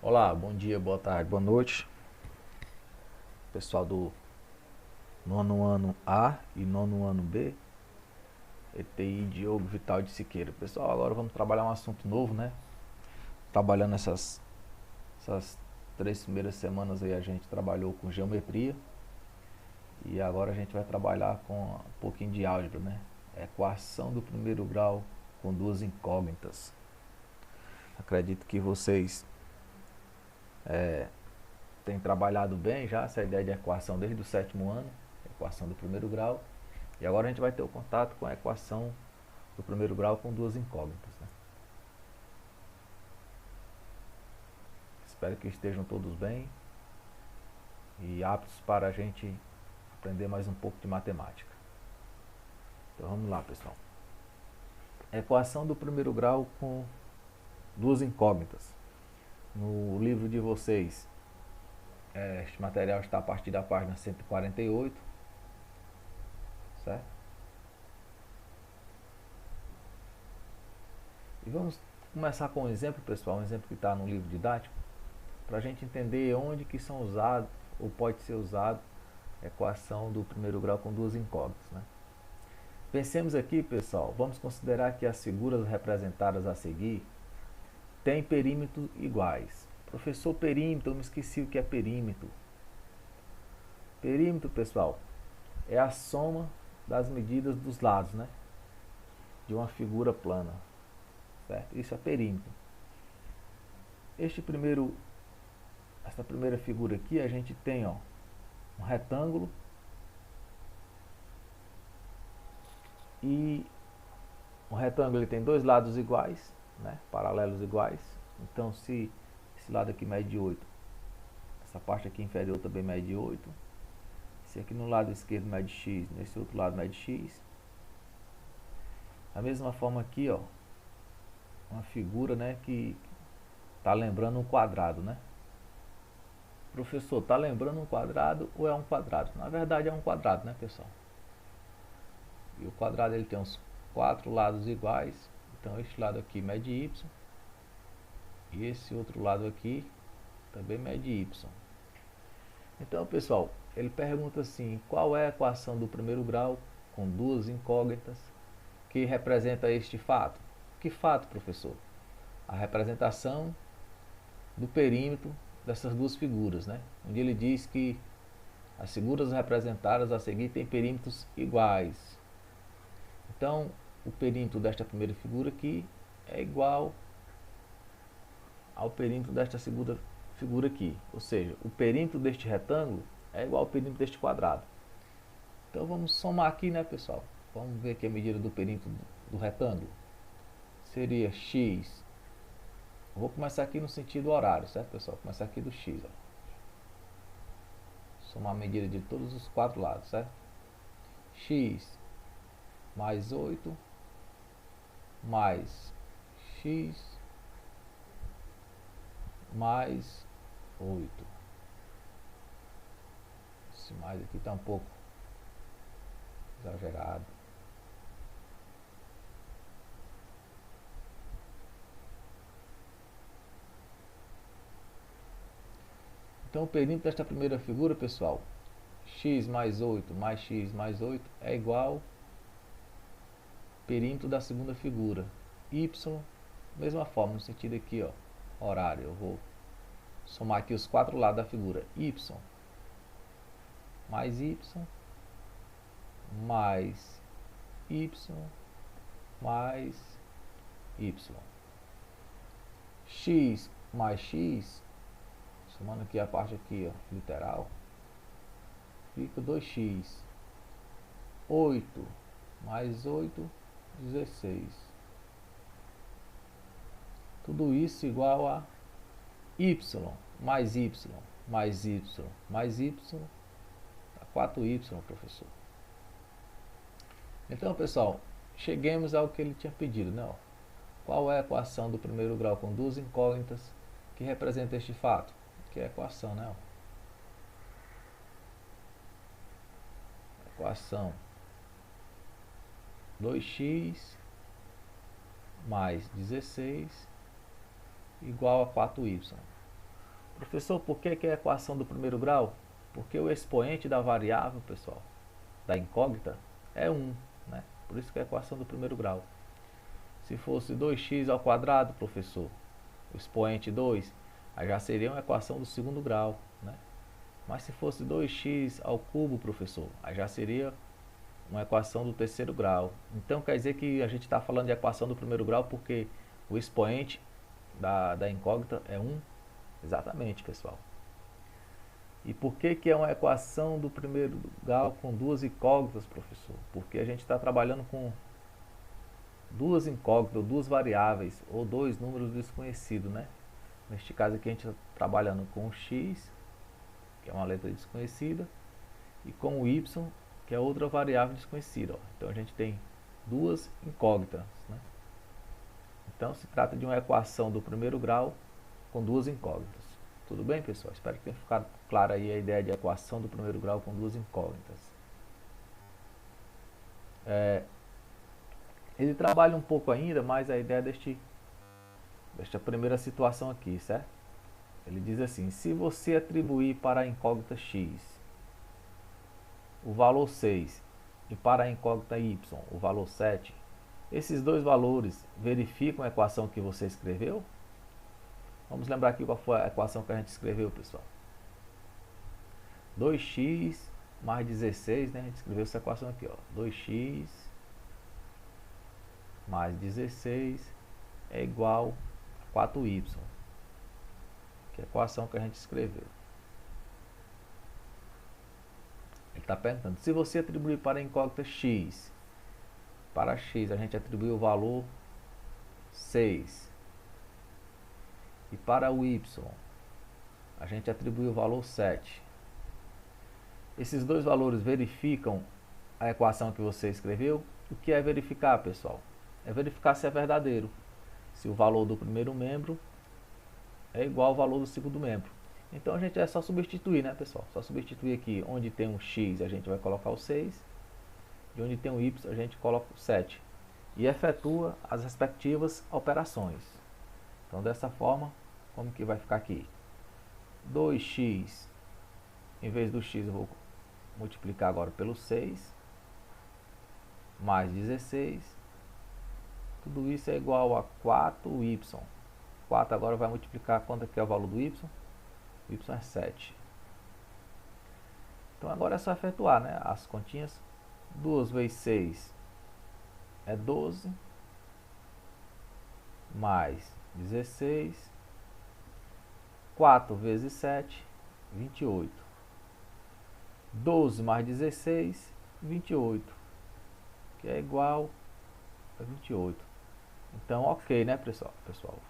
Olá, bom dia, boa tarde, boa noite, pessoal do nono ano A e nono ano B, ETI Diogo Vital de Siqueira. Pessoal, agora vamos trabalhar um assunto novo, né? Trabalhando essas 3 primeiras semanas aí a gente trabalhou com geometria e agora a gente vai trabalhar com um pouquinho de álgebra, né? Equação do primeiro grau com duas incógnitas. Acredito que vocês têm trabalhado bem já essa ideia de equação desde o sétimo ano, equação do primeiro grau. E agora a gente vai ter o contato com a equação do primeiro grau com duas incógnitas, né? Espero que estejam todos bem e aptos para a gente aprender mais um pouco de matemática. Então vamos lá, pessoal. Equação do primeiro grau com duas incógnitas. No livro de vocês, este material está a partir da página 148, certo? E vamos começar com um exemplo, pessoal, um exemplo que está no livro didático, para a gente entender onde que são usados, ou pode ser usado, a equação do primeiro grau com duas incógnitas, né? Pensemos aqui, pessoal, vamos considerar que as figuras representadas a seguir têm perímetros iguais. Professor, perímetro, eu me esqueci o que é perímetro. Perímetro, pessoal, é a soma das medidas dos lados, né? De uma figura plana, certo? Isso é perímetro. Esta primeira figura aqui, a gente tem, ó, um retângulo e o retângulo ele tem dois lados iguais, né? Paralelos iguais. Então, se esse lado aqui mede 8, essa parte aqui inferior também mede 8. Se aqui no lado esquerdo mede x, nesse outro lado mede x. Da mesma forma aqui, ó, uma figura, né, que tá lembrando um quadrado, né? Professor, tá lembrando um quadrado ou é um quadrado? Na verdade é um quadrado, né, pessoal? E o quadrado ele tem uns 4 lados iguais. Então este lado aqui mede y e esse outro lado aqui também mede y. Então, pessoal, ele pergunta assim: qual é a equação do primeiro grau com duas incógnitas que representa este fato? Que fato, professor? A representação do perímetro dessas duas figuras, né? Onde ele diz que as figuras representadas a seguir têm perímetros iguais. Então, o perímetro desta primeira figura aqui é igual ao perímetro desta segunda figura aqui. Ou seja, o perímetro deste retângulo é igual ao perímetro deste quadrado. Então vamos somar aqui, né, pessoal? Vamos ver aqui a medida do perímetro do retângulo. Seria x. Eu vou começar aqui no sentido horário, certo, pessoal? Vou começar aqui do x, ó. Somar a medida de todos os 4 lados, certo? X mais 8 mais x mais 8. Esse mais aqui está um pouco exagerado. Então o perímetro desta primeira figura, pessoal, x mais 8 mais x mais 8 é igual ao perímetro da segunda figura. Y, mesma forma, no sentido aqui, ó, horário. Eu vou somar aqui os 4 lados da figura. Y mais y mais y mais y. X mais x, somando aqui a parte aqui, ó, literal, fica 2x. 8 mais 8, 16. Tudo isso igual a y mais y mais y mais y, dá 4y, professor. Então, pessoal, cheguemos ao que ele tinha pedido, né? Qual é a equação do primeiro grau com duas incógnitas que representa este fato? Que é a equação, né? Equação 2x mais 16 igual a 4y. Professor, por que é a equação do primeiro grau? Porque o expoente da variável, pessoal, da incógnita, é 1, né? Por isso que é a equação do primeiro grau. Se fosse 2x ao quadrado, professor, o expoente 2, aí já seria uma equação do segundo grau, né? Mas se fosse 2x ao cubo, professor, aí já seria uma equação do terceiro grau. Então quer dizer que a gente está falando de equação do primeiro grau porque o expoente da incógnita é 1? Exatamente, pessoal. E por que é uma equação do primeiro grau com duas incógnitas, professor? Porque a gente está trabalhando com duas incógnitas, duas variáveis, ou dois números desconhecidos, né? Neste caso aqui a gente está trabalhando com o x, que é uma letra desconhecida, e com o y, que é outra variável desconhecida. Ó. Então a gente tem duas incógnitas, né? Então se trata de uma equação do primeiro grau com duas incógnitas. Tudo bem, pessoal? Espero que tenha ficado clara aí a ideia de equação do primeiro grau com duas incógnitas. Ele trabalha um pouco ainda, mas a ideia desta primeira situação aqui, certo? Ele diz assim, se você atribuir para a incógnita x o valor 6 e para a incógnita y o valor 7, esses dois valores verificam a equação que você escreveu? Vamos lembrar aqui qual foi a equação que a gente escreveu, pessoal. 2x mais 16, né? A gente escreveu essa equação aqui, ó. 2x mais 16 é igual a 4y, que é a equação que a gente escreveu. Ele está perguntando, se você atribuir para a incógnita x, para x a gente atribuiu o valor 6, e para o y a gente atribuiu o valor 7. Esses dois valores verificam a equação que você escreveu? O que é verificar, pessoal? É verificar se é verdadeiro. Se o valor do primeiro membro é igual ao valor do segundo membro. Então a gente é só substituir, né, pessoal? Só substituir aqui onde tem um x a gente vai colocar o 6 e onde tem um y a gente coloca o 7 e efetua as respectivas operações. Então dessa forma, como que vai ficar aqui? 2x, em vez do x eu vou multiplicar agora pelo 6 mais 16, tudo isso é igual a 4y. 4 agora vai multiplicar quanto que é o valor do y? O y é 7. Então agora é só efetuar, né, as continhas. 2 vezes 6 é 12, mais 16, 4 vezes 7, 28. 12 mais 16, 28, que é igual a 28. Então, ok, né, pessoal?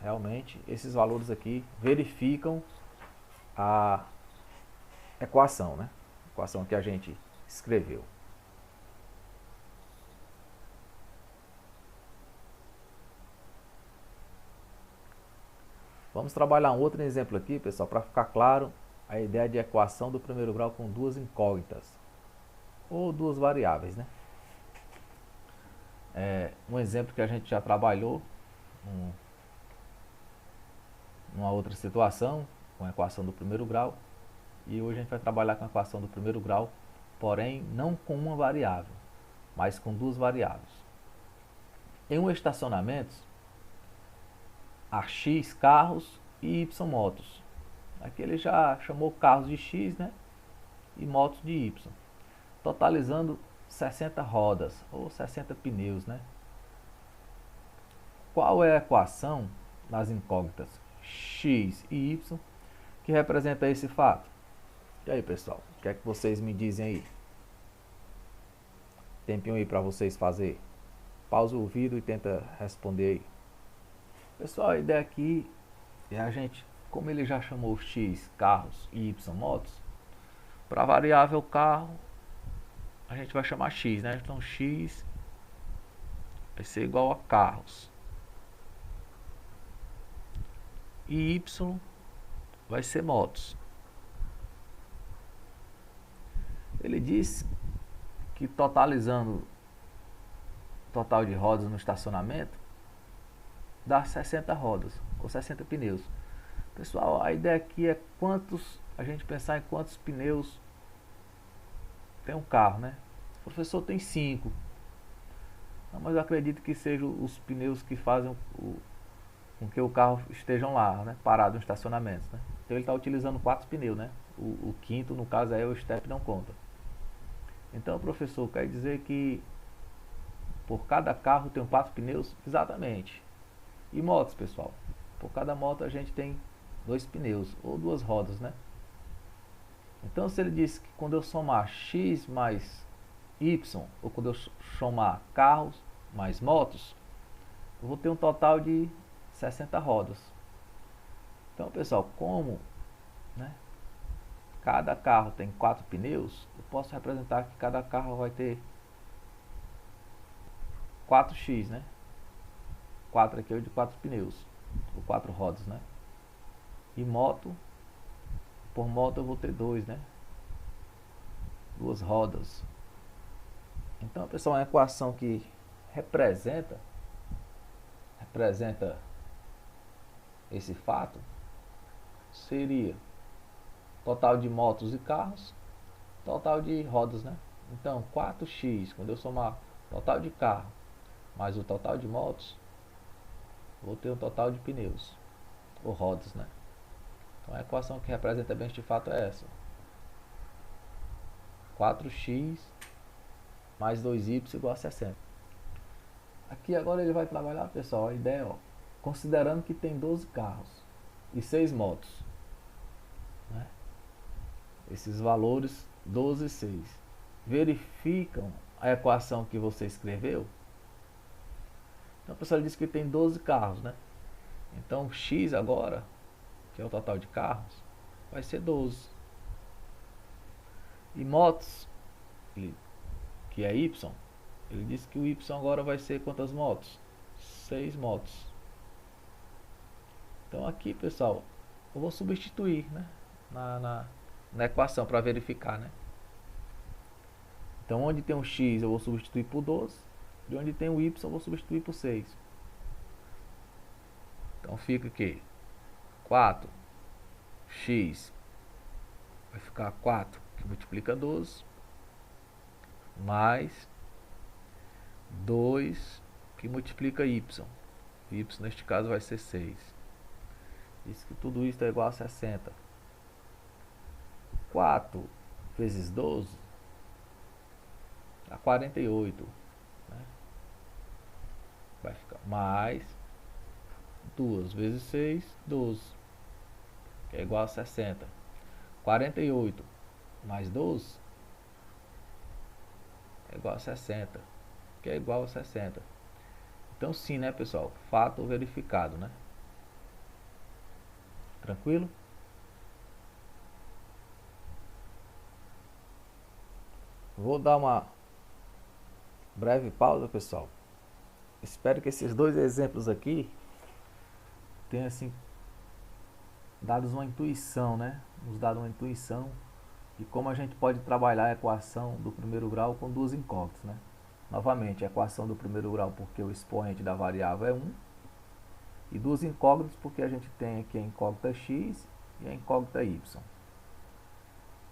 Realmente, esses valores aqui verificam a equação, né? A equação que a gente escreveu. Vamos trabalhar um outro exemplo aqui, pessoal, para ficar claro a ideia de equação do primeiro grau com duas incógnitas, ou duas variáveis, né? Um exemplo que a gente já trabalhou numa outra situação, com a equação do primeiro grau, e hoje a gente vai trabalhar com a equação do primeiro grau, porém não com uma variável, mas com duas variáveis. Em um estacionamento, há x carros e y motos. Aqui ele já chamou carros de x, né, e motos de y, totalizando 60 rodas, ou 60 pneus, né? Qual é a equação das incógnitas x e y que representa esse fato? E aí, pessoal, o que é que vocês me dizem aí? Tempinho aí para vocês fazer. Pausa o vídeo e tenta responder aí. Pessoal, a ideia aqui é a gente, como ele já chamou x carros e y motos, para a variável carro a gente vai chamar x, né? Então x vai ser igual a carros e y vai ser motos. Ele diz que totalizando o total de rodas no estacionamento dá 60 rodas ou 60 pneus. Pessoal, a ideia aqui é a gente pensar em quantos pneus tem um carro, né? O professor tem 5. Mas eu acredito que sejam os pneus que fazem com que o carro estejam lá, né? Parado no estacionamento, né? Então ele está utilizando 4 pneus, né? O quinto, no caso, aí o step não conta. Então, professor, quer dizer que por cada carro tem 4 pneus? Exatamente. E motos, pessoal? Por cada moto a gente tem 2 pneus, ou 2 rodas, né? Então, se ele disse que quando eu somar x mais y, ou quando eu somar carros mais motos, eu vou ter um total de 60 rodas. Então, pessoal, como, né, cada carro tem 4 pneus, eu posso representar que cada carro vai ter 4x, né? 4 aqui é de 4 pneus, ou 4 rodas, né? E moto, por moto eu vou ter 2, né? 2 rodas. Então, pessoal, é uma equação que representa esse fato seria total de motos e carros, total de rodas, né? Então, 4x, quando eu somar total de carro mais o total de motos, vou ter um total de pneus, ou rodas, né? Então, a equação que representa bem este fato é essa. 4x mais 2y igual a 60. Aqui agora ele vai trabalhar, pessoal, a ideia, ó, considerando que tem 12 carros e 6 motos, né? Esses valores 12 e 6 verificam a equação que você escreveu. Então, pessoal, ele disse que tem 12 carros, né? Então, x agora, que é o total de carros, vai ser 12. E motos, que é y, ele disse que o y agora vai ser quantas motos? 6 motos. Então aqui, pessoal, eu vou substituir, né, na equação para verificar, né? Então onde tem um x eu vou substituir por 12, e onde tem o y eu vou substituir por 6. Então fica que 4x vai ficar 4 que multiplica 12 mais 2 que multiplica y. Y neste caso vai ser 6. Diz que tudo isso é igual a 60. 4 vezes 12 dá 48. Né? Vai ficar mais 2 vezes 6, 12. Que é igual a 60. 48 mais 12 é igual a 60. Que é igual a 60. Então sim, né, pessoal? Fato verificado, né? Tranquilo? Vou dar uma breve pausa, pessoal. Espero que esses 2 exemplos aqui tenham assim dado uma intuição, né? Nos dado uma intuição de como a gente pode trabalhar a equação do primeiro grau com 2 incógnitas, né? Novamente, a equação do primeiro grau porque o expoente da variável é 1, e 2 incógnitas porque a gente tem aqui a incógnita x e a incógnita y. No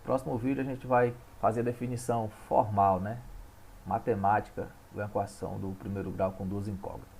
próximo vídeo a gente vai fazer a definição formal, né, matemática da equação do primeiro grau com 2 incógnitas.